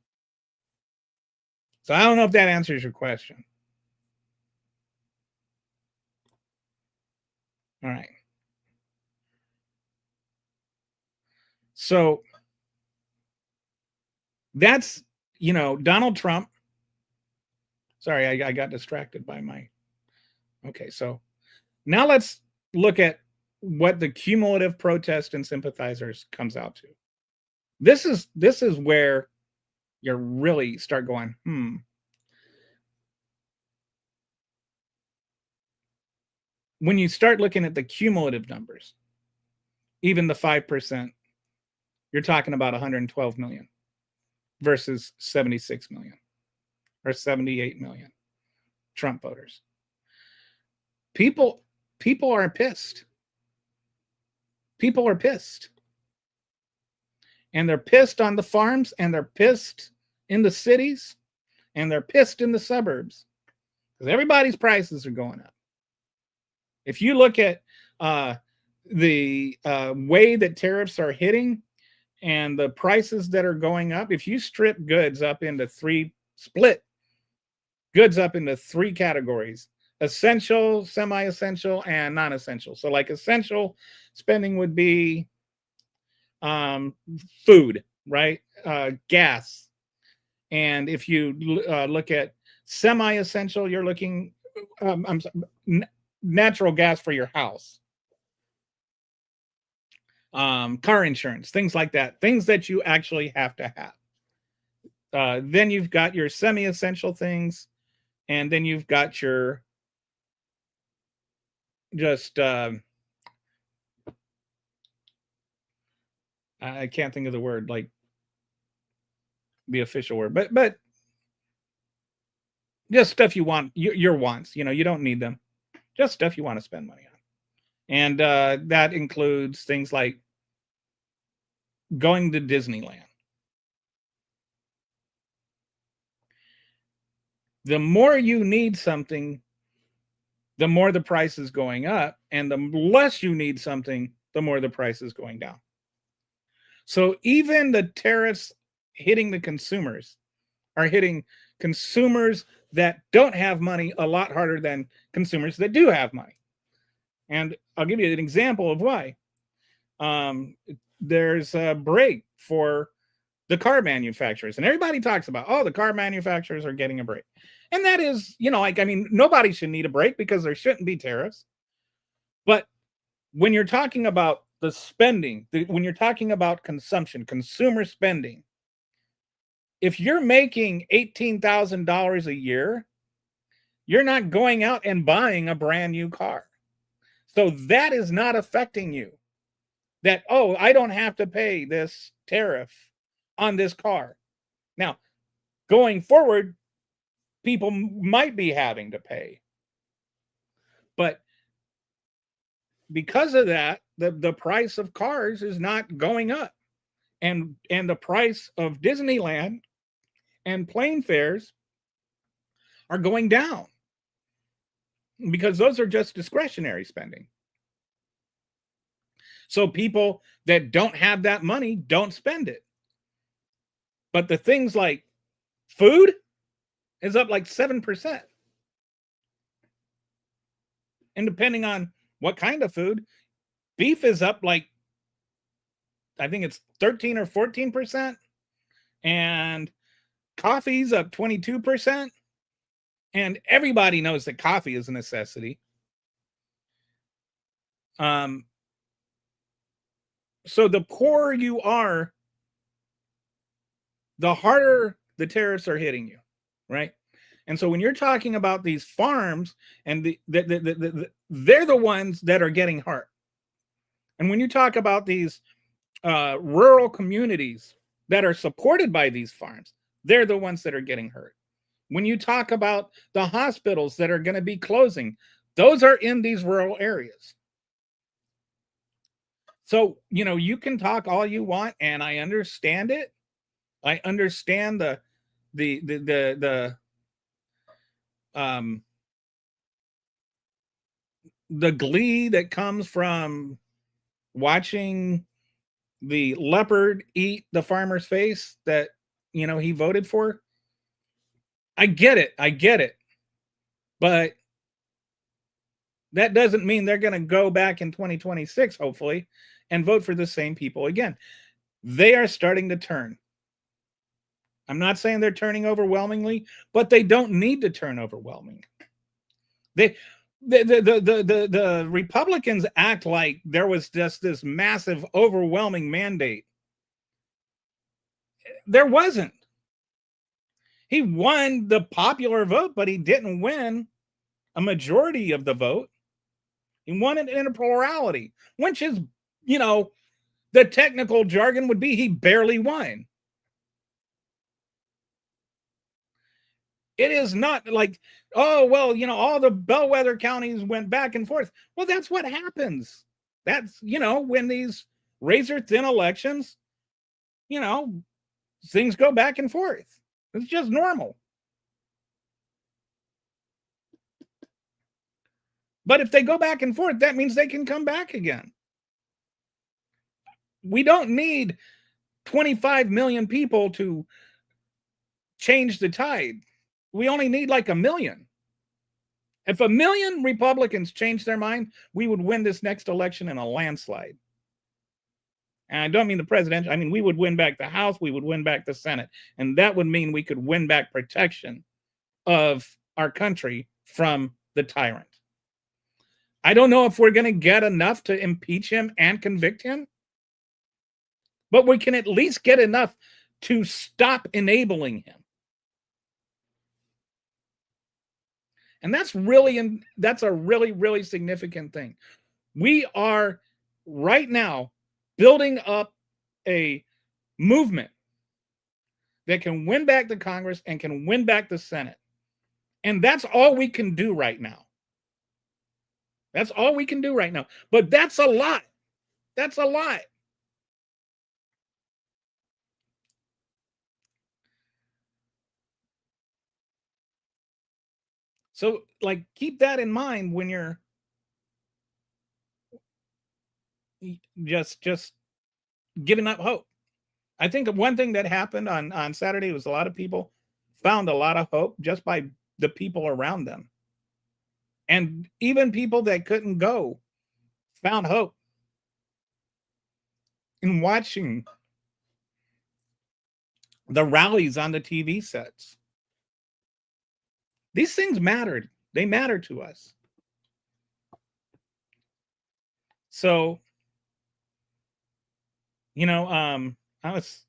So I don't know if that answers your question. All right. So that's, Donald Trump. Sorry, I got distracted by okay, so now let's look at what the cumulative protest and sympathizers comes out to. This is where you really start going, When you start looking at the cumulative numbers, even the 5%, you're talking about 112 million versus 76 million. Or 78 million Trump voters. People are pissed. People are pissed. And they're pissed on the farms, and they're pissed in the cities, and they're pissed in the suburbs. Because everybody's prices are going up. If you look at the way that tariffs are hitting and the prices that are going up, if you strip goods up into split goods up into three categories: essential, semi-essential, and non-essential. So like essential spending would be food, right? Gas. And if you look at semi-essential, you're looking natural gas for your house, car insurance, things like that, things that you actually have to have. Then you've got your semi-essential things. And then you've got your just I can't think of the word, like the official word, but just stuff you want, your wants. You don't need them, just stuff you want to spend money on, and that includes things like going to Disneyland. The more you need something, the more the price is going up, and the less you need something, the more the price is going down. So even the tariffs hitting the consumers are hitting consumers that don't have money a lot harder than consumers that do have money. And I'll give you an example of why. There's a break for the car manufacturers, and everybody talks about, oh, the car manufacturers are getting a break. And that is, like, I mean, nobody should need a break because there shouldn't be tariffs. But when you're talking about the spending, when you're talking about consumption, consumer spending, if you're making $18,000 a year, you're not going out and buying a brand new car. So that is not affecting you. That, oh, I don't have to pay this tariff on this car. Now, going forward, people might be having to pay. But because of that, the price of cars is not going up. And the price of Disneyland and plane fares are going down because those are just discretionary spending. So people that don't have that money don't spend it. But the things like food is up like 7%. And depending on what kind of food, beef is up like, I think it's 13 or 14%. And coffee's up 22%. And everybody knows that coffee is a necessity. So the poorer you are, the harder the tariffs are hitting you, right? And so when you're talking about these farms, and they're the ones that are getting hurt. And when you talk about these rural communities that are supported by these farms, they're the ones that are getting hurt. When you talk about the hospitals that are going to be closing, those are in these rural areas. So, you can talk all you want, and I understand it. I understand the glee that comes from watching the leopard eat the farmer's face that, he voted for. I get it. But that doesn't mean they're going to go back in 2026, hopefully, and vote for the same people again. They are starting to turn. I'm not saying they're turning overwhelmingly, but they don't need to turn overwhelmingly. The Republicans act like there was just this massive, overwhelming mandate. There wasn't. He won the popular vote, but he didn't win a majority of the vote. He won it in a plurality, which is, the technical jargon would be he barely won. It is not like, oh, well, all the bellwether counties went back and forth. Well, that's what happens. That's, when these razor thin elections, things go back and forth. It's just normal. But if they go back and forth, that means they can come back again. We don't need 25 million people to change the tide. We only need like 1 million. If 1 million Republicans change their mind, we would win this next election in a landslide. And I don't mean the presidential. I mean, we would win back the House. We would win back the Senate. And that would mean we could win back protection of our country from the tyrant. I don't know if we're going to get enough to impeach him and convict him, but we can at least get enough to stop enabling him. And that's a really, really significant thing. We are right now building up a movement that can win back the Congress and can win back the Senate. And that's all we can do right now. That's all we can do right now. But that's a lot. That's a lot. So, like, keep that in mind when you're just giving up hope. I think one thing that happened on Saturday was a lot of people found a lot of hope just by the people around them, and even people that couldn't go found hope in watching the rallies on the TV sets. These things mattered. They matter to us. So, you know, I was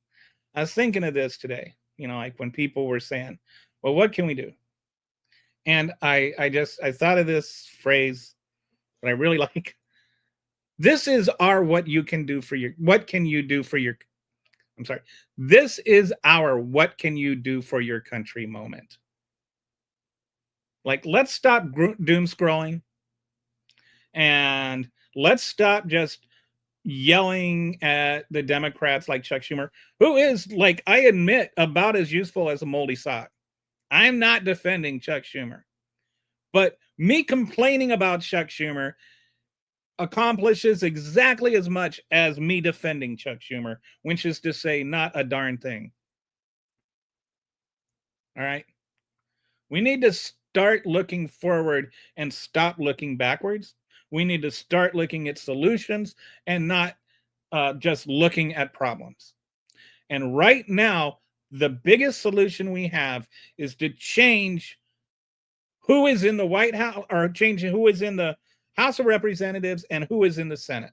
thinking of this today, like when people were saying, well, what can we do? And I thought of this phrase that I really like. This is our what can you do for your I'm sorry. This is our what can you do for your country moment. Like, let's stop doom scrolling, and let's stop just yelling at the Democrats like Chuck Schumer, who is, like, I admit, about as useful as a moldy sock. I'm not defending Chuck Schumer, but me complaining about Chuck Schumer accomplishes exactly as much as me defending Chuck Schumer, which is to say, not a darn thing. All right. We need to start looking forward and stop looking backwards. We need to start looking at solutions and not just looking at problems. And right now, the biggest solution we have is to change who is in the White House, or change who is in the House of Representatives and who is in the Senate.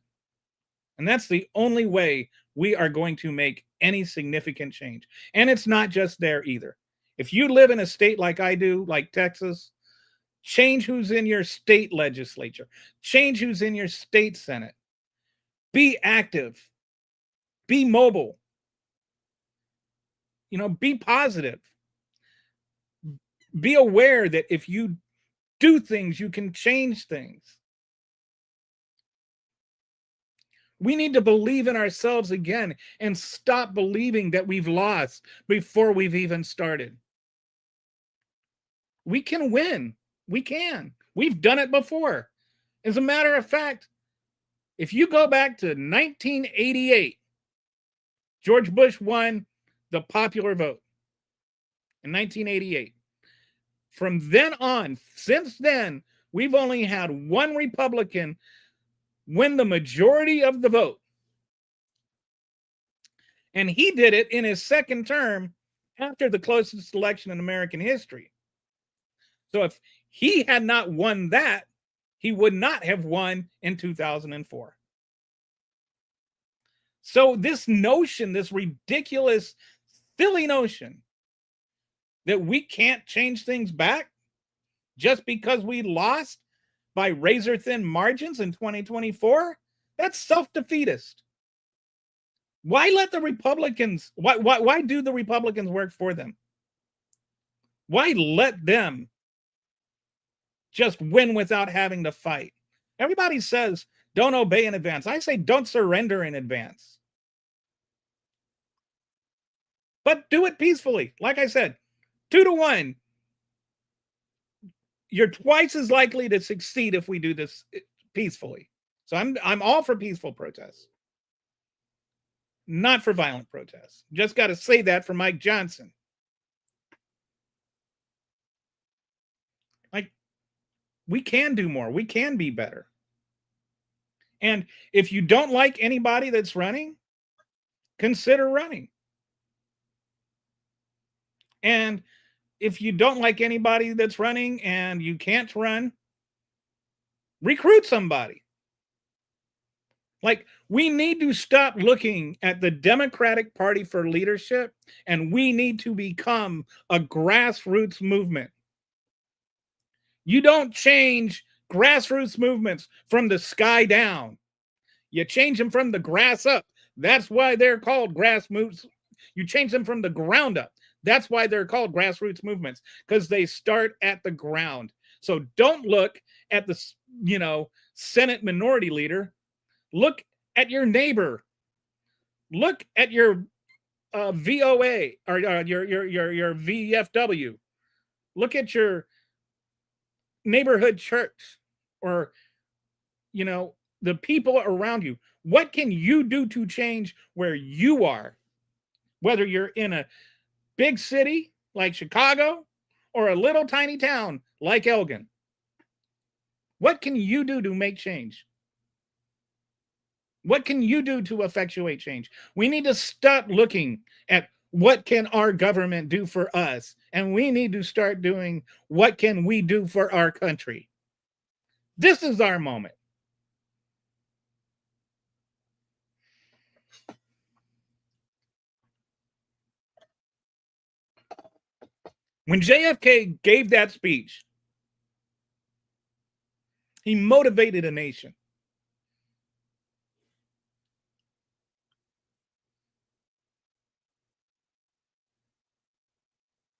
And that's the only way we are going to make any significant change. And it's not just there either. If you live in a state like I do, like Texas, change who's in your state legislature, change who's in your state Senate. Be active, be mobile, be positive. Be aware that if you do things, you can change things. We need to believe in ourselves again and stop believing that we've lost before we've even started. We can win. We can. We've done it before. As a matter of fact, if you go back to 1988, George Bush won the popular vote in 1988. From then on, since then, we've only had one Republican win the majority of the vote. And he did it in his second term after the closest election in American history. So if he had not won that, he would not have won in 2004. So this notion, this ridiculous, silly notion that we can't change things back just because we lost by razor thin margins in 2024, that's self-defeatist. Why let the Republicans, why do the Republicans work for them? Why let them just win without having to fight? Everybody says don't obey in advance. I say don't surrender in advance. But do it peacefully. Like I said, 2-1. You're twice as likely to succeed if we do this peacefully. So I'm all for peaceful protests, not for violent protests. Just got to say that for Mike Johnson. Like, we can do more. We can be better. And if you don't like anybody that's running, consider running. And if you don't like anybody that's running and you can't run, recruit somebody. Like, we need to stop looking at the Democratic Party for leadership, and we need to become a grassroots movement. You don't change grassroots movements from the sky down. You change them from the grass up. That's why they're called grassroots. You change them from the ground up. That's why they're called grassroots movements, because they start at the ground. So don't look at the, Senate minority leader. Look at your neighbor. Look at your VOA or your VFW. Look at your neighborhood church or, the people around you. What can you do to change where you are? Whether you're in a big city like Chicago or a little tiny town like Elgin. What can you do to make change? What can you do to effectuate change? We need to start looking at what can our government do for us, and we need to start doing what can we do for our country. This is our moment. When JFK gave that speech, he motivated a nation.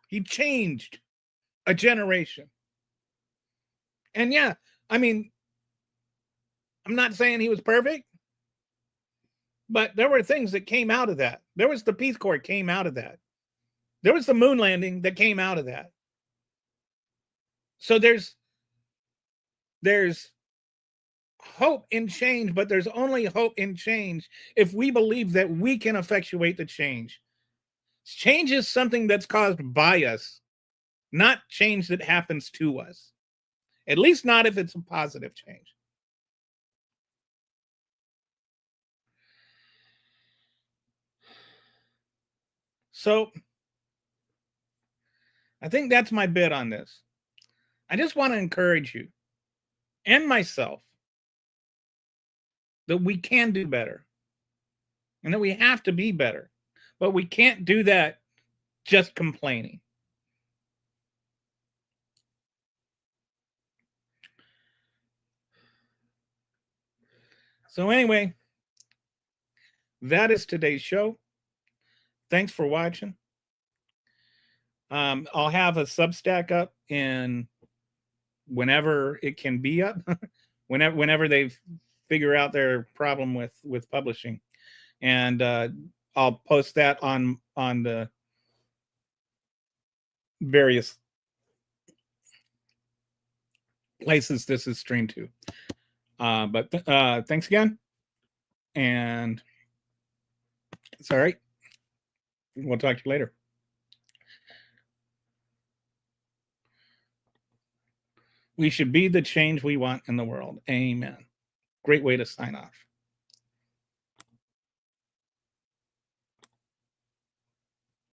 He changed a generation. And yeah, I mean, I'm not saying he was perfect, but there were things that came out of that. There was the Peace Corps came out of that. There was the moon landing that came out of that. So there's hope in change, but there's only hope in change if we believe that we can effectuate the change. Change is something that's caused by us, not change that happens to us. At least not if it's a positive change. So I think that's my bit on this. I just want to encourage you and myself that we can do better and that we have to be better, but we can't do that just complaining. So anyway, that is today's show. Thanks for watching. I'll have a Substack up in whenever it can be up, whenever they figure out their problem with publishing, and I'll post that on the various places this is streamed to. But thanks again, and it's all right. We'll talk to you later. We should be the change we want in the world. Amen. Great way to sign off.